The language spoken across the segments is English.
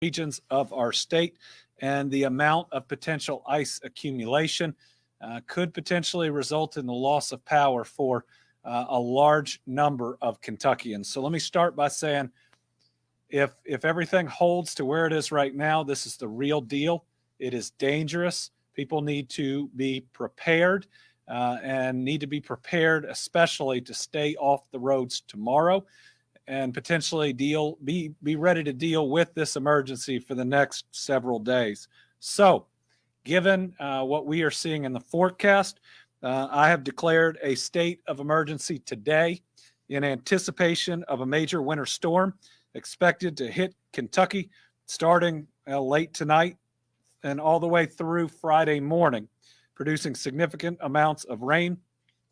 regions of our state, and the amount of potential ice accumulation could potentially result in the loss of power for a large number of Kentuckians. So let me start by saying if everything holds to where it is right now, this is the real deal. It is dangerous. People need to be prepared and need to be prepared, especially to stay off the roads tomorrow and potentially be ready to deal with this emergency for the next several days. So, given what we are seeing in the forecast, I have declared a state of emergency today in anticipation of a major winter storm expected to hit Kentucky starting late tonight and all the way through Friday morning, producing significant amounts of rain,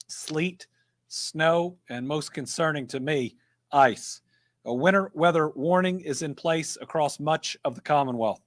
sleet, snow, and most concerning to me, ice. A winter weather warning is in place across much of the Commonwealth.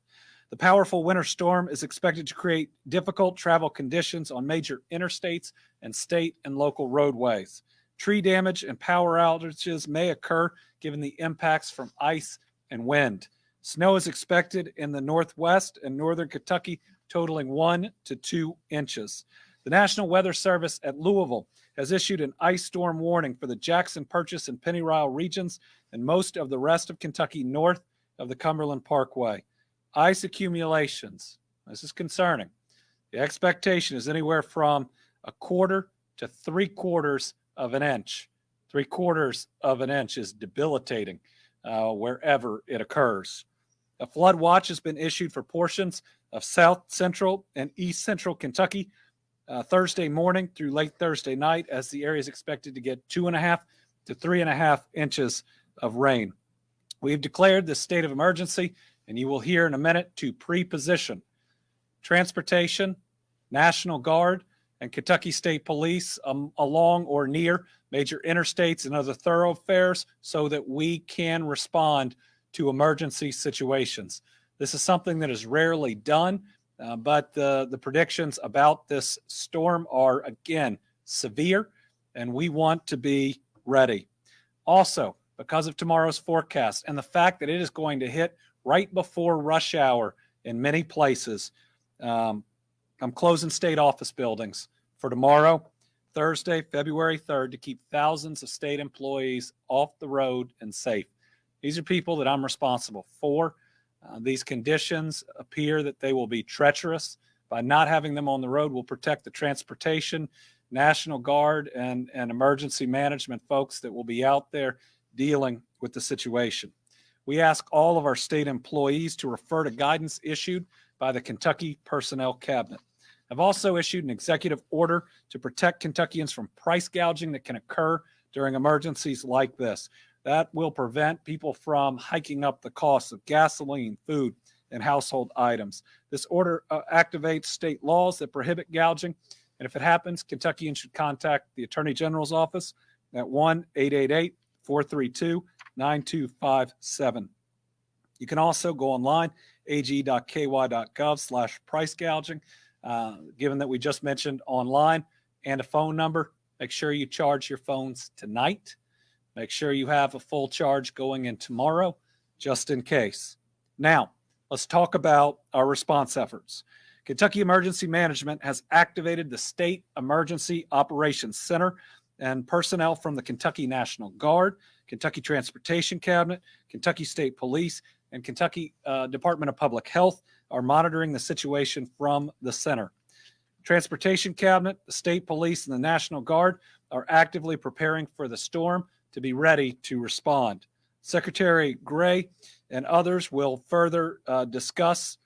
The powerful winter storm is expected to create difficult travel conditions on major interstates and state and local roadways. Tree damage and power outages may occur given the impacts from ice and wind. Snow is expected in the northwest and northern Kentucky, totaling 1 to 2 inches. The National Weather Service at Louisville has issued an ice storm warning for the Jackson, Purchase, and Pennyrile regions and most of the rest of Kentucky north of the Cumberland Parkway. Ice accumulations, this is concerning. The expectation is anywhere from 1/4 to 3/4 of an inch. 3/4 of an inch is debilitating wherever it occurs. A flood watch has been issued for portions of south central and east central Kentucky Thursday morning through late Thursday night, as the area is expected to get 2.5 to 3.5 inches of rain. We've declared this state of emergency, and you will hear in a minute to pre-position transportation, National Guard, and Kentucky State Police along or near major interstates and other thoroughfares so that we can respond to emergency situations. This is something that is rarely done, but the predictions about this storm are, again, severe, and we want to be ready. Also, because of tomorrow's forecast and the fact that it is going to hit right before rush hour in many places, I'm closing state office buildings for tomorrow, Thursday, February 3rd, to keep thousands of state employees off the road and safe. These are people that I'm responsible for. These conditions appear that they will be treacherous. By not having them on the road, we'll protect the transportation, National Guard, and emergency management folks that will be out there dealing with the situation. We ask all of our state employees to refer to guidance issued by the Kentucky Personnel Cabinet. I've also issued an executive order to protect Kentuckians from price gouging that can occur during emergencies like this. That will prevent people from hiking up the costs of gasoline, food, and household items. This order activates state laws that prohibit gouging, and if it happens, Kentuckians should contact the Attorney General's office at 1-888-432-9257. You can also go online, ag.ky.gov/price gouging. Given that we just mentioned online and a phone number, make sure you charge your phones tonight. Make sure you have a full charge going in tomorrow, just in case. Now, let's talk about our response efforts. Kentucky Emergency Management has activated the State Emergency Operations Center, and personnel from the Kentucky National Guard, Kentucky Transportation Cabinet, Kentucky State Police, and Kentucky Department of Public Health are monitoring the situation from the center. Transportation Cabinet, the State Police, and the National Guard are actively preparing for the storm to be ready to respond. Secretary Gray and others will further discuss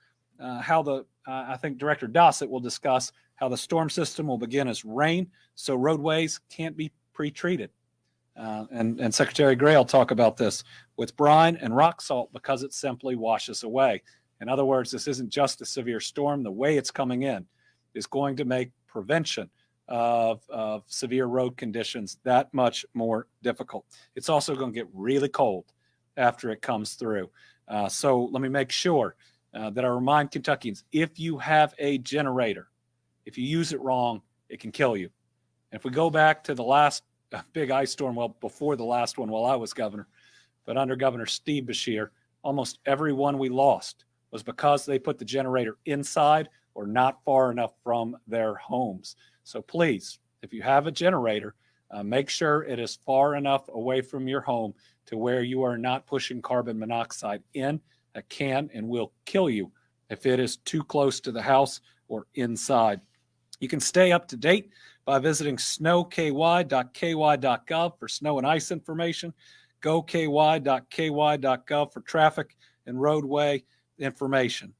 I think Director Dossett will discuss how the storm system will begin as rain, so roadways can't be pre-treated. And Secretary Gray will talk about this with brine and rock salt because it simply washes away. In other words, this isn't just a severe storm. The way it's coming in is going to make prevention of severe road conditions that much more difficult. It's also going to get really cold after it comes through. So let me make sure that I remind Kentuckians, if you have a generator, if you use it wrong, it can kill you. And if we go back to the last big ice storm, well, before the last one while I was governor, but under Governor Steve Beshear, almost everyone we lost was because they put the generator inside or not far enough from their homes. So please, if you have a generator, make sure it is far enough away from your home to where you are not pushing carbon monoxide in. That can and will kill you if it is too close to the house or inside. You can stay up to date by visiting snowky.ky.gov for snow and ice information, goky.ky.gov for traffic and roadway information.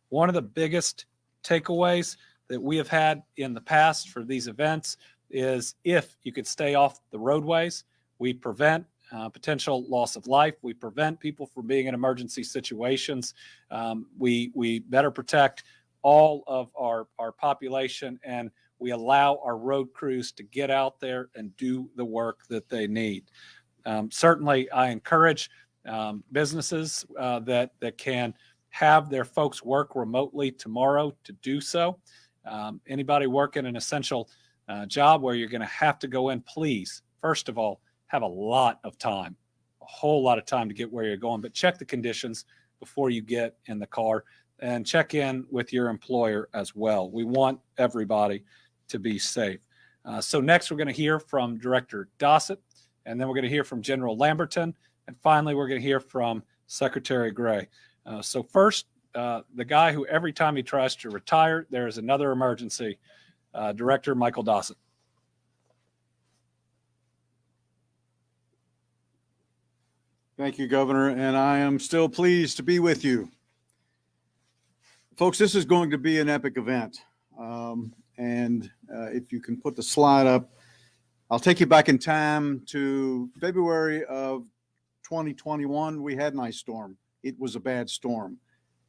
One of the biggest takeaways that we have had in the past for these events is if you could stay off the roadways, we prevent potential loss of life. We prevent people from being in emergency situations. We better protect all of our population, and we allow our road crews to get out there and do the work that they need. Certainly, I encourage businesses that can have their folks work remotely tomorrow to do so. Anybody working an essential job where you're going to have to go in, please, first of all, have a lot of time, a whole lot of time to get where you're going, but check the conditions before you get in the car and check in with your employer as well. We want everybody to be safe. So next we're going to hear from Director Dossett, and then we're going to hear from General Lamberton, and finally we're going to hear from Secretary Gray. So first, the guy who every time he tries to retire, there is another emergency, Director Michael Dossett. Thank you, Governor, and I am still pleased to be with you. Folks, this is going to be an epic event. If you can put the slide up, I'll take you back in time to February of 2021. We had an ice storm. It was a bad storm.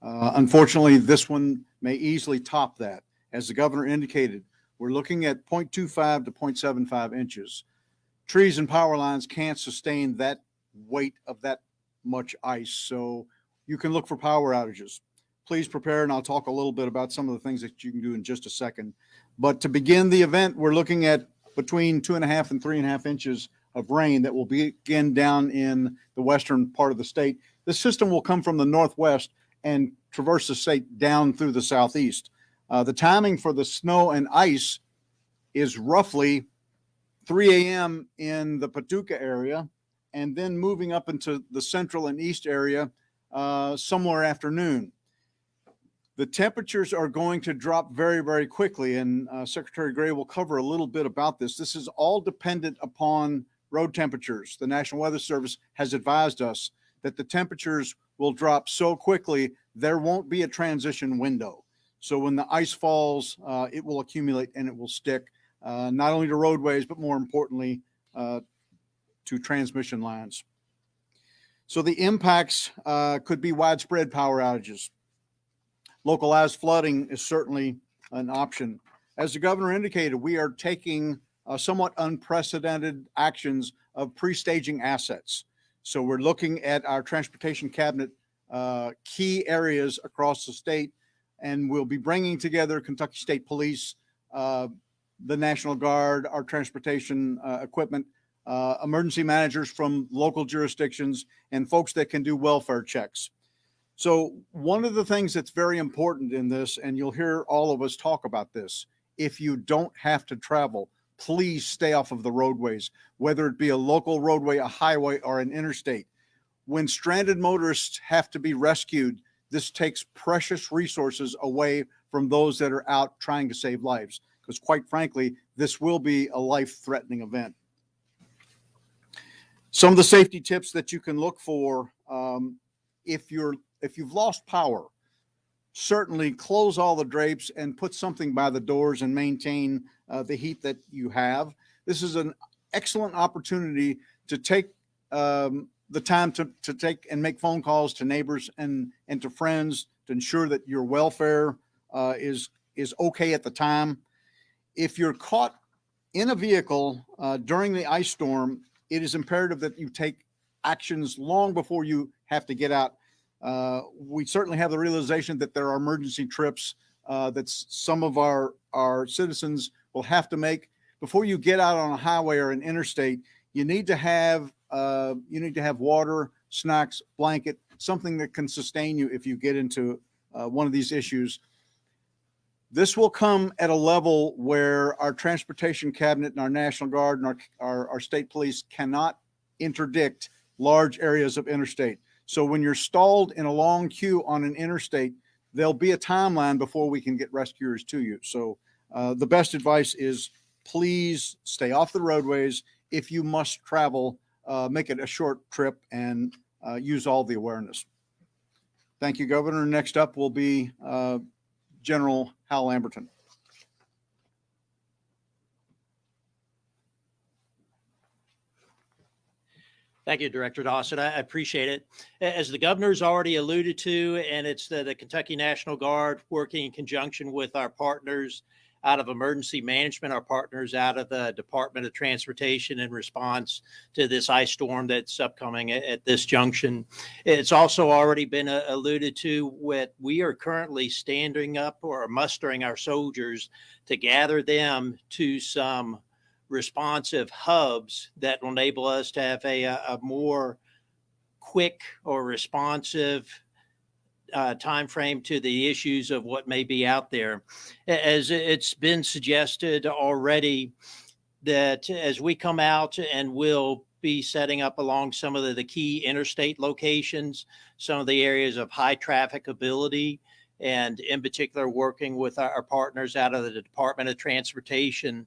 Unfortunately, this one may easily top that. As the governor indicated, we're looking at 0.25 to 0.75 inches. Trees and power lines can't sustain that weight of that much ice, so you can look for power outages. Please prepare, and I'll talk a little bit about some of the things that you can do in just a second. But to begin the event, we're looking at between 2.5 and 3.5 inches of rain that will begin down in the western part of the state. This system will come from the northwest and traverse the state down through the southeast. The timing for the snow and ice is roughly 3 a.m. in the Paducah area, and then moving up into the central and east area somewhere afternoon. The temperatures are going to drop very, very quickly, and Secretary Gray will cover a little bit about this. This is all dependent upon road temperatures. The National Weather Service has advised us that the temperatures will drop so quickly, there won't be a transition window. So when the ice falls, it will accumulate and it will stick, not only to roadways, but more importantly, to transmission lines. So the impacts could be widespread power outages. Localized flooding is certainly an option. As the governor indicated, we are taking somewhat unprecedented actions of pre-staging assets. So we're looking at our transportation cabinet key areas across the state, and we'll be bringing together Kentucky State Police, the National Guard, our transportation equipment, emergency managers from local jurisdictions, and folks that can do welfare checks. So one of the things that's very important in this, and you'll hear all of us talk about this, if you don't have to travel, please stay off of the roadways, whether it be a local roadway, a highway, or an interstate. When stranded motorists have to be rescued, this takes precious resources away from those that are out trying to save lives, because quite frankly, this will be a life-threatening event. Some of the safety tips that you can look for, if you've lost power, certainly close all the drapes and put something by the doors and maintain the heat that you have. This is an excellent opportunity to take the time to take and make phone calls to neighbors and to friends to ensure that your welfare is okay at the time. If you're caught in a vehicle during the ice storm, it is imperative that you take actions long before you have to get out. We certainly have the realization that there are emergency trips that some of our citizens will have to make. Before you get out on a highway or an interstate, you need to have water, snacks, blanket, something that can sustain you if you get into one of these issues. This will come at a level where our transportation cabinet and our National Guard and our state police cannot interdict large areas of interstate. So when you're stalled in a long queue on an interstate, there'll be a timeline before we can get rescuers to you. So the best advice is please stay off the roadways. If you must travel, make it a short trip and use all the awareness. Thank you, Governor. Next up will be General Hal Lamberton. Thank you, Director Dawson. I appreciate it. As the governor's already alluded to, and it's the Kentucky National Guard working in conjunction with our partners out of emergency management, our partners out of the Department of Transportation in response to this ice storm that's upcoming at this junction. It's also already been alluded to what we are currently standing up or mustering our soldiers to gather them to some responsive hubs that will enable us to have a more quick or responsive time frame to the issues of what may be out there. As it's been suggested already, that as we come out and we'll be setting up along some of the key interstate locations, some of the areas of high trafficability, and in particular working with our partners out of the Department of Transportation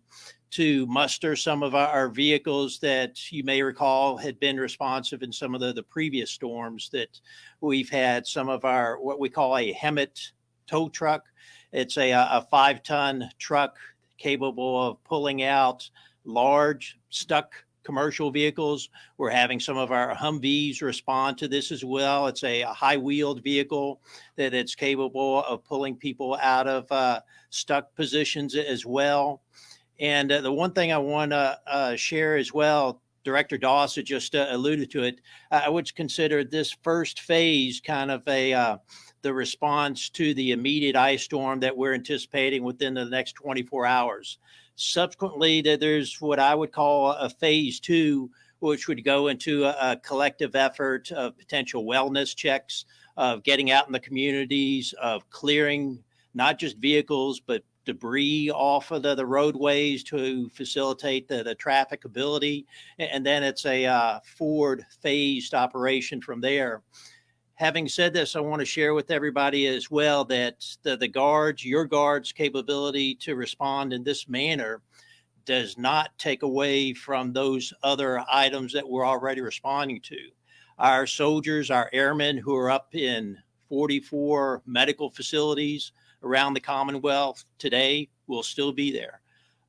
to muster some of our vehicles that you may recall had been responsive in some of the previous storms that we've had. Some of our, what we call a Hemet tow truck. It's a 5-ton truck capable of pulling out large stuck commercial vehicles. We're having some of our Humvees respond to this as well. It's a high-wheeled vehicle that's capable of pulling people out of stuck positions as well. And the one thing I want to share as well, Director Dawson just alluded to it, I would consider this first phase kind of the response to the immediate ice storm that we're anticipating within the next 24 hours. Subsequently, there's what I would call a phase 2, which would go into a collective effort of potential wellness checks, of getting out in the communities, of clearing not just vehicles, but debris off of the roadways to facilitate the trafficability. And then it's a forward phased operation from there. Having said this, I want to share with everybody as well that the guards, your guards' capability to respond in this manner does not take away from those other items that we're already responding to. Our soldiers, our airmen who are up in 44 medical facilities around the Commonwealth today will still be there.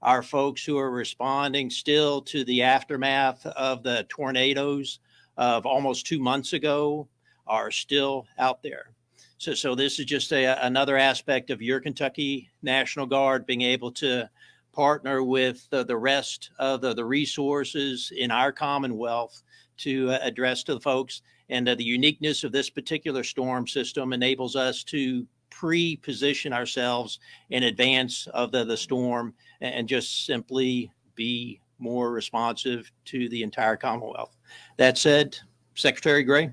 Our folks who are responding still to the aftermath of the tornadoes of almost 2 months ago are still out there. So this is just another aspect of your Kentucky National Guard being able to partner with the rest of the resources in our Commonwealth to address to the folks. And the uniqueness of this particular storm system enables us to pre-position ourselves in advance of the storm and just simply be more responsive to the entire Commonwealth. That said, Secretary Gray.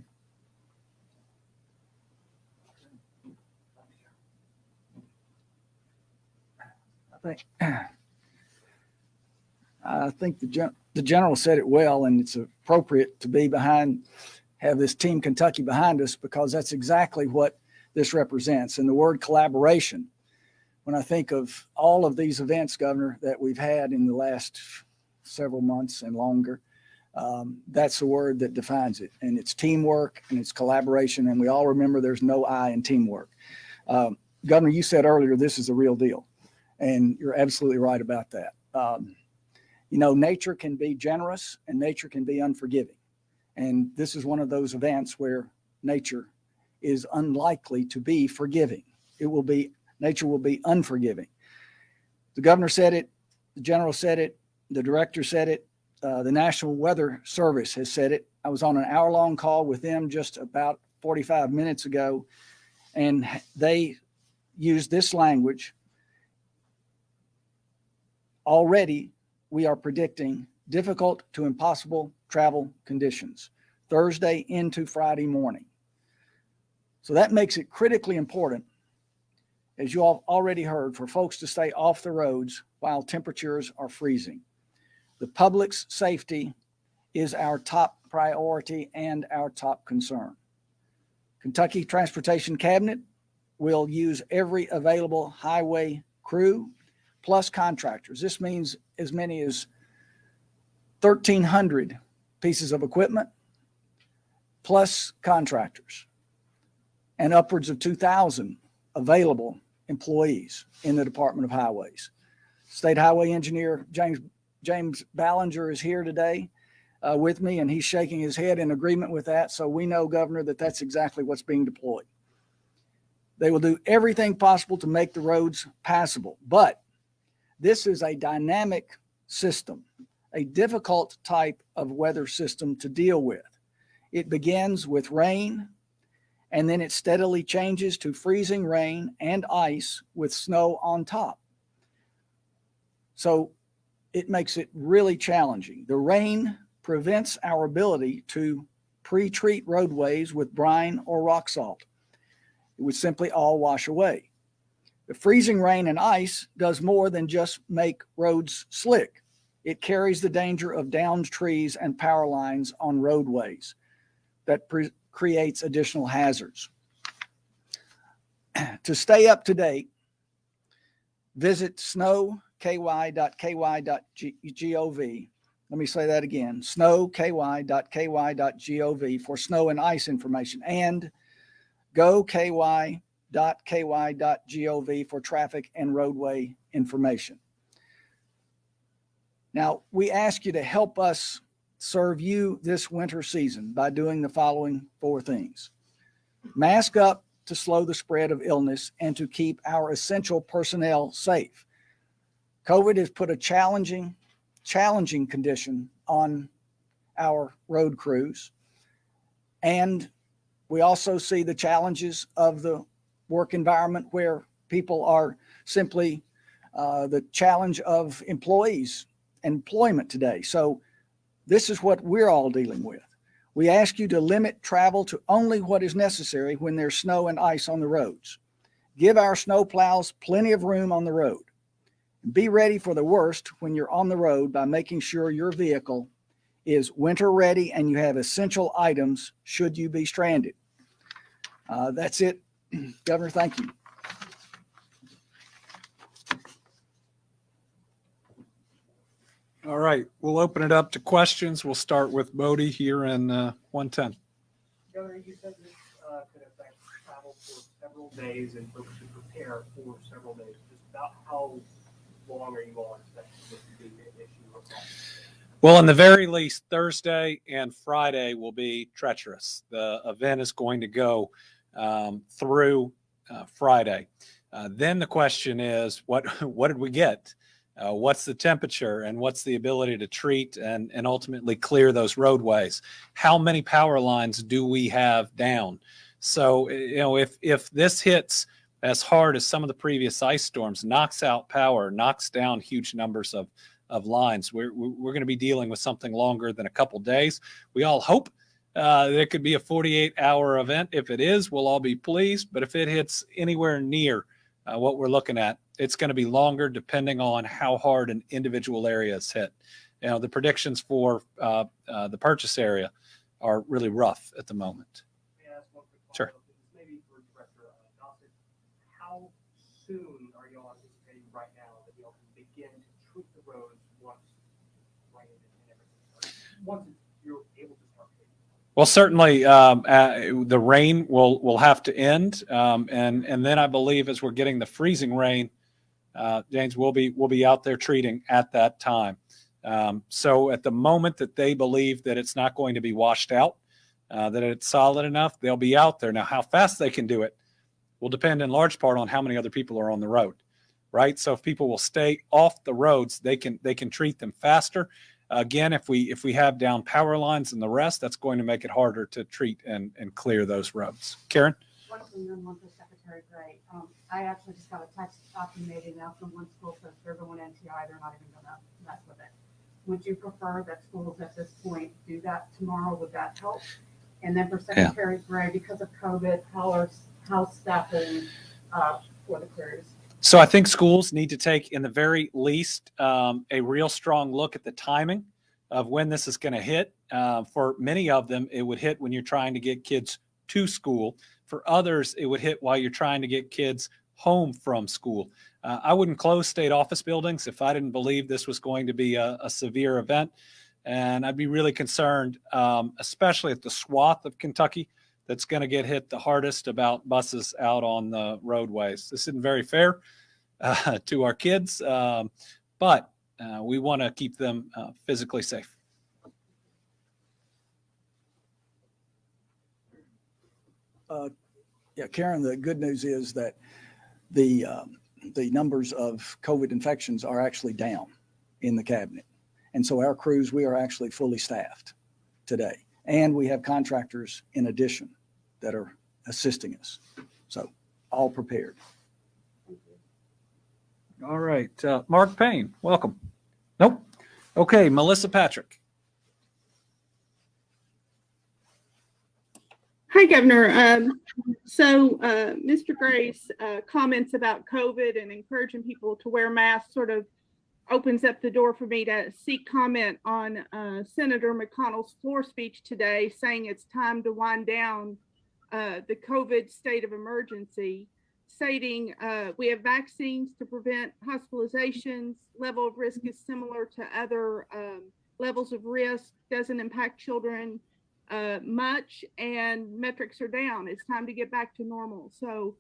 I think the general said it well, and it's appropriate to be have this Team Kentucky behind us, because that's exactly what this represents. And the word collaboration, when I think of all of these events, Governor, that we've had in the last several months and longer, that's the word that defines it. And it's teamwork and it's collaboration. And we all remember there's no I in teamwork. Governor, you said earlier, this is the real deal. And you're absolutely right about that. Nature can be generous and nature can be unforgiving. And this is one of those events where nature is unlikely to be forgiving. Nature will be unforgiving. The governor said it, the general said it, the director said it, the National Weather Service has said it. I was on an hour-long call with them just about 45 minutes ago, and they used this language. Already, we are predicting difficult to impossible travel conditions Thursday into Friday morning. So that makes it critically important, as you all already heard, for folks to stay off the roads while temperatures are freezing. The public's safety is our top priority and our top concern. Kentucky Transportation Cabinet will use every available highway crew plus contractors. This means as many as 1,300 pieces of equipment plus contractors and upwards of 2,000 available employees in the Department of Highways. State Highway Engineer James Ballinger is here today with me, and he's shaking his head in agreement with that. So we know, Governor, that that's exactly what's being deployed. They will do everything possible to make the roads passable, but this is a dynamic system, a difficult type of weather system to deal with. It begins with rain, and then it steadily changes to freezing rain and ice with snow on top. So it makes it really challenging. The rain prevents our ability to pre-treat roadways with brine or rock salt. It would simply all wash away. The freezing rain and ice does more than just make roads slick. It carries the danger of downed trees and power lines on roadways that creates additional hazards. To stay up to date, visit snowky.ky.gov. Let me say that again, snowky.ky.gov for snow and ice information, and goky.ky.gov for traffic and roadway information. Now, we ask you to help us serve you this winter season by doing the following 4 things. Mask up to slow the spread of illness and to keep our essential personnel safe. COVID has put a challenging condition on our road crews. And we also see the challenges of the work environment where people are simply the challenge of employment today. So this is what we're all dealing with. We ask you to limit travel to only what is necessary when there's snow and ice on the roads. Give our snow plows plenty of room on the road. Be ready for the worst when you're on the road by making sure your vehicle is winter ready and you have essential items should you be stranded. That's it, Governor. Thank you. All right, we'll open it up to questions. We'll start with Bodie here in 110. Governor, you said this could affect travel for several days and folks should prepare for several days. Just about how long are you all expecting this to be an issue or problem? Well, in the very least, Thursday and Friday will be treacherous. The event is going to go through Friday. Then the question is, what did we get? What's the temperature and what's the ability to treat and ultimately clear those roadways? How many power lines do we have down? So, if this hits as hard as some of the previous ice storms, knocks out power, knocks down huge numbers of lines, we're going to be dealing with something longer than a couple days. We all hope it could be a 48-hour event. If it is, we'll all be pleased. But if it hits anywhere near what we're looking at, it's going to be longer depending on how hard an individual area is hit. The predictions for the purchase area are really rough at the moment. May I ask one quick Sure. follow-up? This may be for Director Dossett. How soon are you all anticipating right now that you all can begin to treat the roads once rain and everything starts? Once you're able to start treating? Well, certainly the rain will have to end, and then I believe as we're getting the freezing rain, James, we'll be out there treating at that time. So at the moment that they believe that it's not going to be washed out, that it's solid enough, they'll be out there. Now, how fast they can do it will depend in large part on how many other people are on the road, right? So if people will stay off the roads, they can treat them faster. Again, if we have down power lines and the rest, that's going to make it harder to treat and clear those roads. Karen? One from your one for Secretary Gray. I actually just got a text after you made the announcement. One school says they're going NTI. They're not even going to mess with it. Would you prefer that schools at this point do that tomorrow? Would that help? And then for Secretary Gray, because of COVID, how's staffing for the cruise? So I think schools need to take, in the very least, a real strong look at the timing of when this is going to hit. For many of them, it would hit when you're trying to get kids to school. For others, it would hit while you're trying to get kids home from school. I wouldn't close state office buildings if I didn't believe this was going to be a severe event. And I'd be really concerned, especially at the swath of Kentucky that's going to get hit the hardest, about buses out on the roadways. This isn't very fair to our kids, but we want to keep them physically safe. Yeah, Karen, the good news is that the numbers of COVID infections are actually down in the cabinet. And so our crews, we are actually fully staffed today. And we have contractors in addition that are assisting us. So all prepared. All right. Mark Payne, welcome. Nope. Okay, Melissa Patrick. Hi, Governor. Mr. Gray's comments about COVID and encouraging people to wear masks sort of opens up the door for me to seek comment on Senator McConnell's floor speech today, saying it's time to wind down the COVID state of emergency, stating we have vaccines to prevent hospitalizations, level of risk is similar to other levels of risk, doesn't impact children much, and metrics are down. It's time to get back to normal. So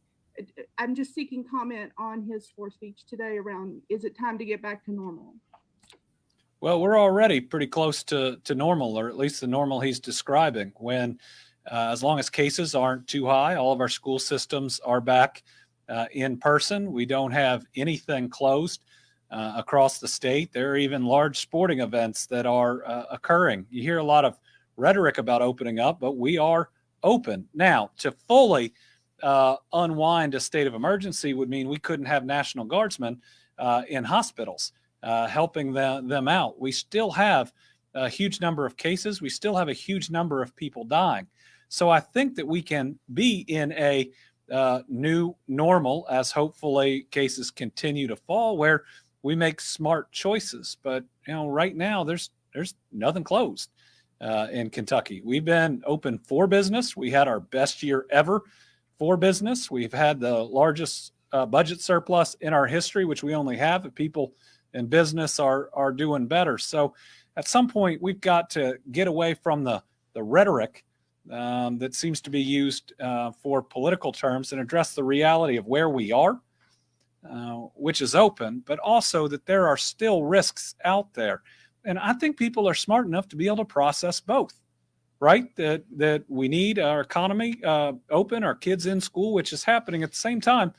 I'm just seeking comment on his floor speech today around, is it time to get back to normal? Well, we're already pretty close to normal, or at least the normal he's describing, when as long as cases aren't too high, all of our school systems are back in person. We don't have anything closed across the state. There are even large sporting events that are occurring. You hear a lot of rhetoric about opening up, but we are open. Now, to fully unwind a state of emergency would mean we couldn't have National Guardsmen in hospitals helping them out. We still have a huge number of cases. We still have a huge number of people dying. So I think that we can be in a new normal as hopefully cases continue to fall, where we make smart choices. But right now there's nothing closed in Kentucky. We've been open for business. We had our best year ever for business. We've had the largest budget surplus in our history, which we only have if people in business are doing better. So at some point we've got to get away from the rhetoric that seems to be used for political terms and address the reality of where we are, which is open, but also that there are still risks out there. And I think people are smart enough to be able to process both, right? That we need our economy open, our kids in school, which is happening at the same time.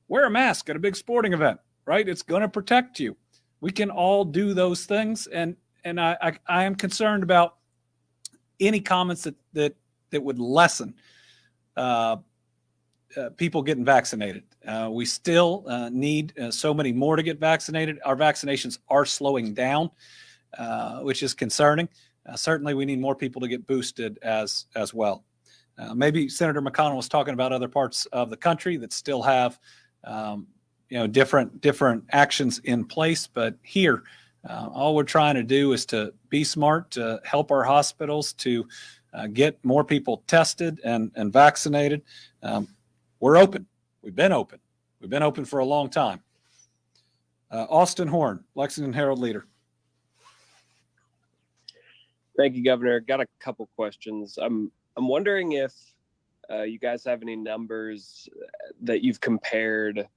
Wear a mask at a big sporting event, right? It's going to protect you. We can all do those things. And I am concerned about any comments that would lessen people getting vaccinated. We still need so many more to get vaccinated. Our vaccinations are slowing down, which is concerning. Certainly we need more people to get boosted as well. Maybe Senator McConnell was talking about other parts of the country that still have different actions in place, but here all we're trying to do is to be smart, to help our hospitals, to get more people tested and vaccinated. We're open. We've been open. We've been open for a long time. Austin Horn, Lexington Herald Leader. Thank you, Governor. Got a couple questions. I'm wondering if you guys have any numbers that you've compared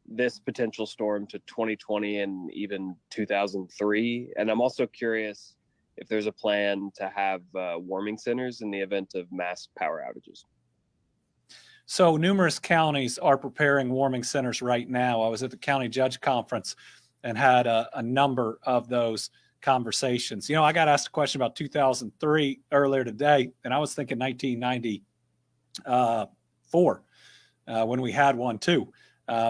this potential storm to 2020 and even 2003. And I'm also curious if there's a plan to have warming centers in the event of mass power outages. So numerous counties are preparing warming centers right now. I was at the county judge conference and had a number of those conversations. I got asked a question about 2003 earlier today, and I was thinking 1994 when we had one too,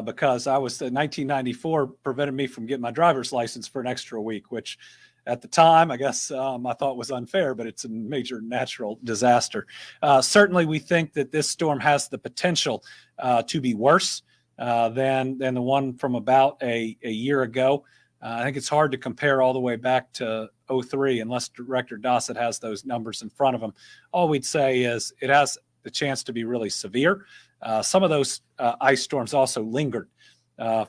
because I was 1994 prevented me from getting my driver's license for an extra week, which at the time, I guess I thought was unfair, but it's a major natural disaster. Certainly, we think that this storm has the potential to be worse than the one from about a year ago. I think it's hard to compare all the way back to 03 unless Director Dossett has those numbers in front of him. All we'd say is it has the chance to be really severe. Some of those ice storms also lingered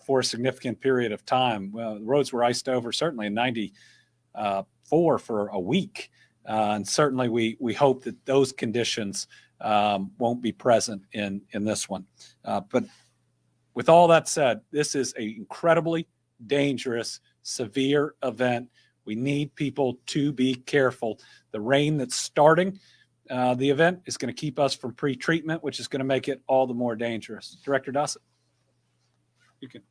for a significant period of time. Well, the roads were iced over certainly in 94 for a week. And certainly we hope that those conditions won't be present in this one. But with all that said, this is an incredibly dangerous, severe event. We need people to be careful. The rain that's starting the event is going to keep us from pre-treatment, which is going to make it all the more dangerous. Director Dossett, you can.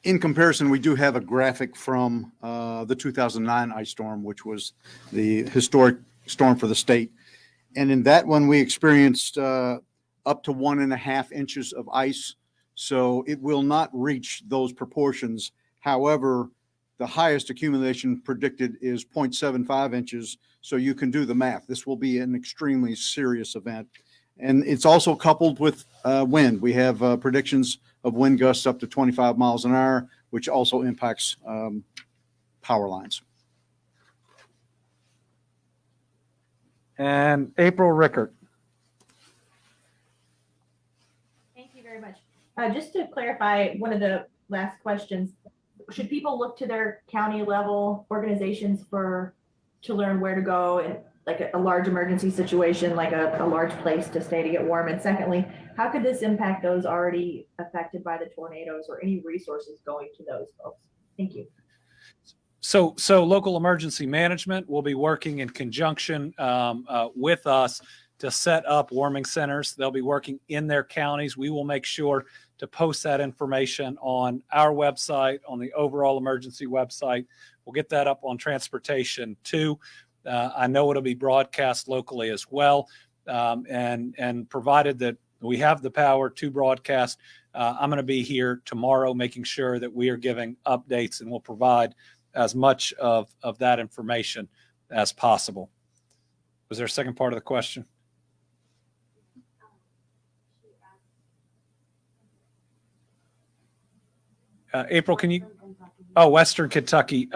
In comparison, we do have a graphic from the 2009 ice storm, which was the historic storm for the state. And in that one, we experienced up to 1.5 inches of ice. So it will not reach those proportions. However, the highest accumulation predicted is 0.75 inches. So you can do the math. This will be an extremely serious event. And it's also coupled with wind. We have predictions of wind gusts up to 25 miles an hour, which also impacts power lines. And April Rickert. Thank you very much. Just to clarify one of the last questions, should people look to their county level organizations to learn where to go in like a large emergency situation, like a large place to stay to get warm? And secondly, how could this impact those already affected by the tornadoes, or any resources going to those folks? Thank you. So local emergency management will be working in conjunction with us to set up warming centers. They'll be working in their counties. We will make sure to post that information on our website, on the overall emergency website. We'll get that up on transportation too. I know it'll be broadcast locally as well. And provided that we have the power to broadcast, I'm going to be here tomorrow making sure that we are giving updates, and we'll provide as much of that information as possible. Was there a second part of the question? April, can you? Oh, Western Kentucky.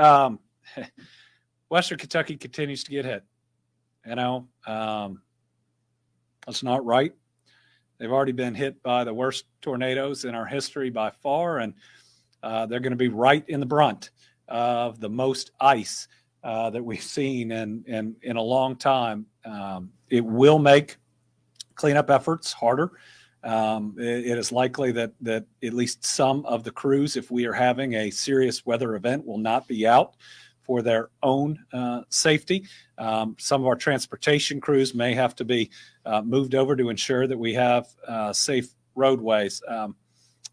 Western Kentucky continues to get hit. You know, that's not right. They've already been hit by the worst tornadoes in our history by far, and they're going to be right in the brunt of the most ice that we've seen in a long time. It will make cleanup efforts harder. It is likely that at least some of the crews, if we are having a serious weather event, will not be out for their own safety. Some of our transportation crews may have to be moved over to ensure that we have safe roadways.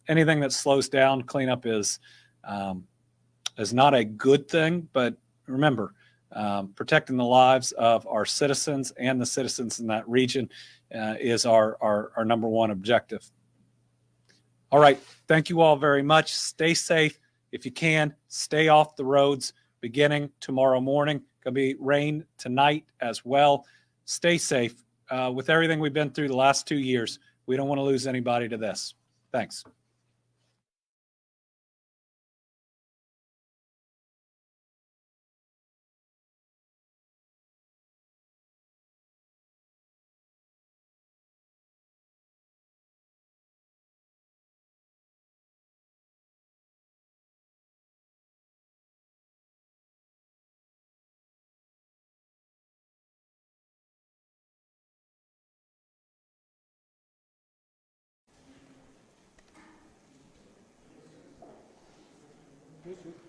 Anything that slows down cleanup is not a good thing, but remember, protecting the lives of our citizens and the citizens in that region is our number one objective. All right. Thank you all very much. Stay safe. If you can, stay off the roads beginning tomorrow morning. Going to be rain tonight as well. Stay safe. With everything we've been through the last 2 years, we don't want to lose anybody to this. Thanks. YouTube.